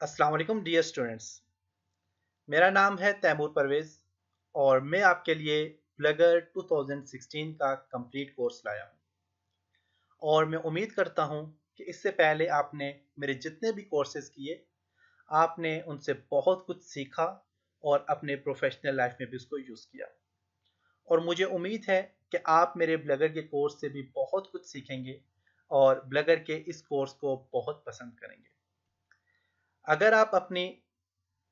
अस्सलाम वालेकुम dear students. मेरा नाम है तैमूर परवेज़ और मैं आपके लिए ब्लगर 2016 का कंप्लीट कोर्स लाया हूँ। और मैं उम्मीद करता हूँ कि इससे पहले आपने मेरे जितने भी कोर्सेज़ किए आपने उनसे बहुत कुछ सीखा और अपने प्रोफेशनल लाइफ में भी उसको यूज़ किया। और मुझे उम्मीद है कि आप मेरे ब्लगर के कोर्स से भी बहुत कुछ सीखेंगे और ब्लगर के इस कोर्स को बहुत पसंद करेंगे। अगर आप अपनी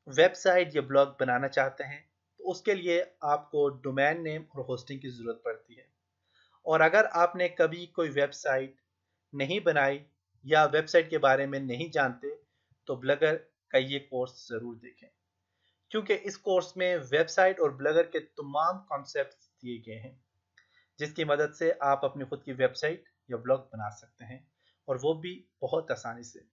वेबसाइट या ब्लॉग बनाना चाहते हैं तो उसके लिए आपको डोमेन नेम और होस्टिंग की ज़रूरत पड़ती है। और अगर आपने कभी कोई वेबसाइट नहीं बनाई या वेबसाइट के बारे में नहीं जानते तो ब्लगर का ये कोर्स ज़रूर देखें, क्योंकि इस कोर्स में वेबसाइट और ब्लगर के तमाम कॉन्सेप्ट दिए गए हैं जिसकी मदद से आप अपनी खुद की वेबसाइट या ब्लॉग बना सकते हैं, और वो भी बहुत आसानी से।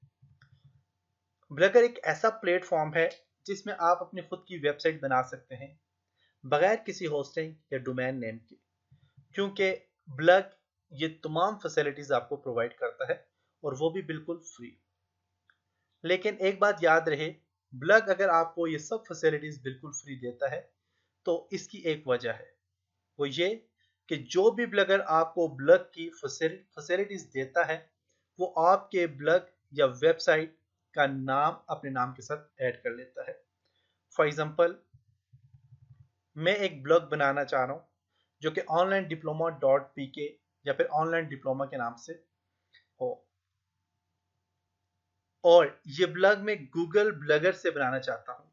ब्लगर एक ऐसा प्लेटफॉर्म है जिसमें आप अपनी खुद की वेबसाइट बना सकते हैं बगैर किसी होस्टिंग या डोमेन नेम के, क्योंकि ब्लग ये तमाम फैसिलिटीज आपको प्रोवाइड करता है और वो भी बिल्कुल फ्री। लेकिन एक बात याद रहे, ब्लग अगर आपको ये सब फैसिलिटीज बिल्कुल फ्री देता है तो इसकी एक वजह है, वो ये कि जो भी ब्लगर आपको ब्लग की फैसिलिटीज देता है वो आपके ब्लग या वेबसाइट का नाम अपने नाम के साथ ऐड कर लेता है। फॉर एग्जाम्पल, मैं एक ब्लॉग बनाना चाह रहा हूँ जो कि ऑनलाइन डिप्लोमा डॉट पी के या फिर ऑनलाइन डिप्लोमा के नाम से हो, और ये ब्लॉग मैं गूगल ब्लगर से बनाना चाहता हूँ।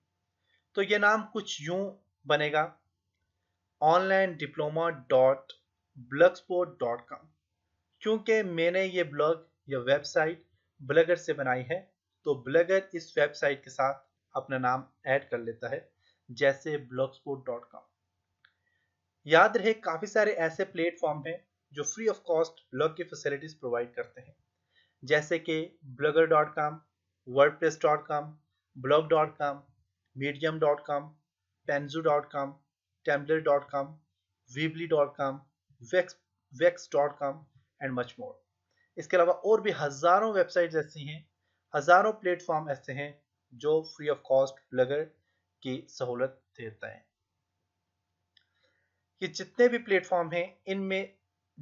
तो ये नाम कुछ यूं बनेगा, online diploma dot Blogspot dot com. क्योंकि मैंने ये ब्लॉग या वेबसाइट ब्लगर से बनाई है तो ब्लगर इस वेबसाइट के साथ अपना नाम ऐड कर लेता है, जैसे ब्लॉगस्पॉट डॉट कॉम। याद रहे, काफ़ी सारे ऐसे प्लेटफॉर्म हैं जो फ्री ऑफ कॉस्ट ब्लॉग की फैसिलिटीज प्रोवाइड करते हैं, जैसे कि blogger.com, wordpress.com, blog.com, medium.com, penzu.com, tumblr.com, weebly.com, vex.com and much more. इसके अलावा और भी हज़ारों वेबसाइट्स ऐसी हैं, हज़ारों प्लेटफॉर्म ऐसे हैं जो फ्री ऑफ कॉस्ट ब्लॉगर की सहूलत देता है। ये जितने भी प्लेटफॉर्म हैं इनमें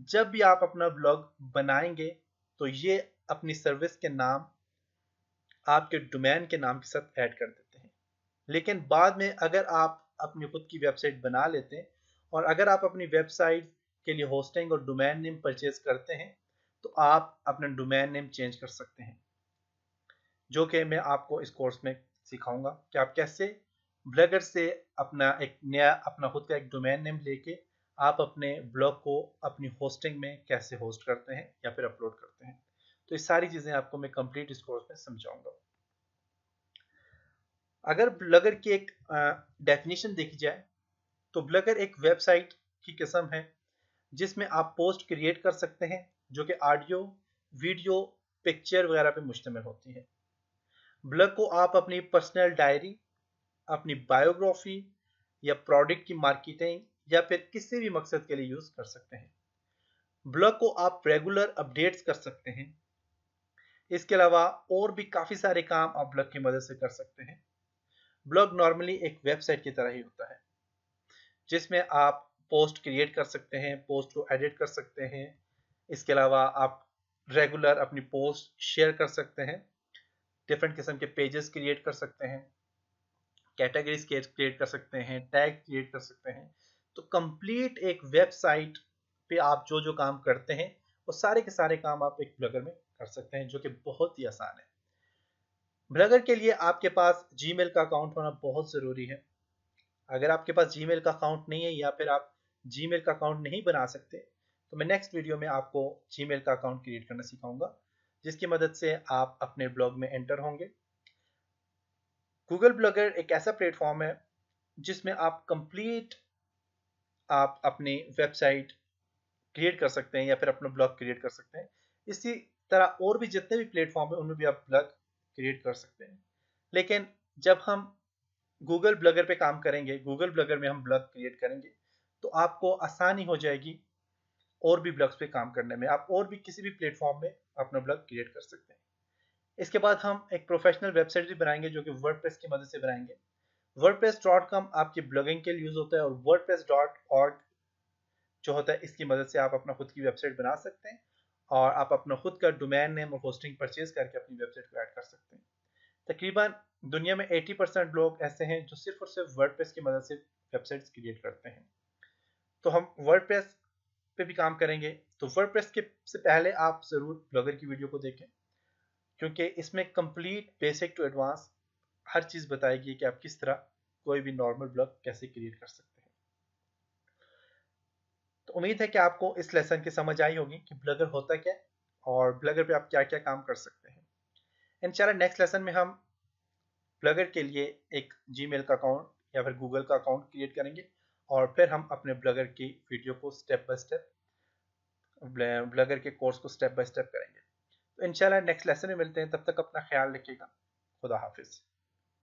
जब भी आप अपना ब्लॉग बनाएंगे तो ये अपनी सर्विस के नाम आपके डोमेन के नाम के साथ ऐड कर देते हैं। लेकिन बाद में अगर आप अपनी खुद की वेबसाइट बना लेते हैं और अगर आप अपनी वेबसाइट के लिए होस्टिंग और डोमेन नेम परचेज करते हैं तो आप अपना डोमेन नेम चेंज कर सकते हैं, जो कि मैं आपको इस कोर्स में सिखाऊंगा कि आप कैसे ब्लॉगर से अपना एक नया अपना खुद का एक डोमेन नेम लेके आप अपने ब्लॉग को अपनी होस्टिंग में कैसे होस्ट करते हैं या फिर अपलोड करते हैं। तो ये सारी चीज़ें आपको मैं कंप्लीट इस कोर्स में समझाऊंगा। अगर ब्लॉगर की एक डेफिनेशन देखी जाए तो ब्लॉगर एक वेबसाइट की किस्म है जिसमें आप पोस्ट क्रिएट कर सकते हैं जो कि ऑडियो, वीडियो, पिक्चर वगैरह पे मुश्तमिल होती है। ब्लॉग को आप अपनी पर्सनल डायरी, अपनी बायोग्राफी या प्रोडक्ट की मार्केटिंग या फिर किसी भी मकसद के लिए यूज कर सकते हैं। ब्लॉग को आप रेगुलर अपडेट्स कर सकते हैं। इसके अलावा और भी काफी सारे काम आप ब्लॉग की मदद से कर सकते हैं। ब्लॉग नॉर्मली एक वेबसाइट की तरह ही होता है जिसमें आप पोस्ट क्रिएट कर सकते हैं, पोस्ट को एडिट कर सकते हैं। इसके अलावा आप रेगुलर अपनी पोस्ट शेयर कर सकते हैं, डिफरेंट किस्म के पेजेस क्रिएट कर सकते हैं, कैटेगरीज क्रिएट कर सकते हैं, टैग क्रिएट कर सकते हैं। तो कंप्लीट एक वेबसाइट पे आप जो जो काम करते हैं वो सारे के सारे काम आप एक ब्लॉगर में कर सकते हैं, जो कि बहुत ही आसान है। ब्लॉगर के लिए आपके पास जीमेल का अकाउंट होना बहुत ज़रूरी है। अगर आपके पास जीमेल का अकाउंट नहीं है या फिर आप जीमेल का अकाउंट नहीं बना सकते तो मैं नेक्स्ट वीडियो में आपको जीमेल का अकाउंट क्रिएट करना सिखाऊंगा, जिसकी मदद से आप अपने ब्लॉग में एंटर होंगे। गूगल ब्लॉगर एक ऐसा प्लेटफॉर्म है जिसमें आप अपनी वेबसाइट क्रिएट कर सकते हैं या फिर अपना ब्लॉग क्रिएट कर सकते हैं। इसी तरह और भी जितने भी प्लेटफॉर्म है उनमें भी आप ब्लॉग क्रिएट कर सकते हैं। लेकिन जब हम गूगल ब्लॉगर पे काम करेंगे, गूगल ब्लॉगर में हम ब्लॉग क्रिएट करेंगे तो आपको आसानी हो जाएगी और भी ब्लॉग्स पे काम करने में। आप और भी किसी भी प्लेटफॉर्म में अपना ब्लॉग क्रिएट कर सकते हैं। इसके बाद हम एक प्रोफेशनल वेबसाइट भी बनाएंगे जो कि वर्डप्रेस की मदद से बनाएंगे। wordpress.com आपकी ब्लॉगिंग के लिए यूज होता है और wordpress.org जो होता है इसकी मदद से आप अपना खुद की वेबसाइट बना सकते हैं और आप अपना खुद का डोमेन नेम और होस्टिंग परचेज करके अपनी वेबसाइट को ऐड कर सकते हैं। तकरीबन दुनिया में 80% लोग ऐसे हैं जो सिर्फ और सिर्फ वर्डप्रेस की मदद से वेबसाइट्स क्रिएट करते हैं। तो हम वर्डप्रेस पे भी काम करेंगे। तो वर्डप्रेस के से पहले आप ज़रूर ब्लॉगर की वीडियो को देखें, क्योंकि इसमें कंप्लीट बेसिक टू एडवांस हर चीज़ बताएगी कि आप किस तरह कोई भी नॉर्मल ब्लॉग कैसे क्रिएट कर सकते हैं। तो उम्मीद है कि आपको इस लेसन की समझ आई होगी कि ब्लॉगर होता क्या है और ब्लॉगर पे आप क्या क्या काम कर सकते हैं। इंशाल्लाह नेक्स्ट लेसन में हम ब्लॉगर के लिए एक जीमेल का अकाउंट या फिर गूगल का अकाउंट क्रिएट करेंगे और फिर हम अपने ब्लॉगर की वीडियो को स्टेप बाय स्टेप ब्लॉगर के कोर्स को स्टेप बाय स्टेप करेंगे। तो इंशाल्लाह नेक्स्ट लेसन में मिलते हैं, तब तक अपना ख्याल रखिएगा। खुदा हाफिज।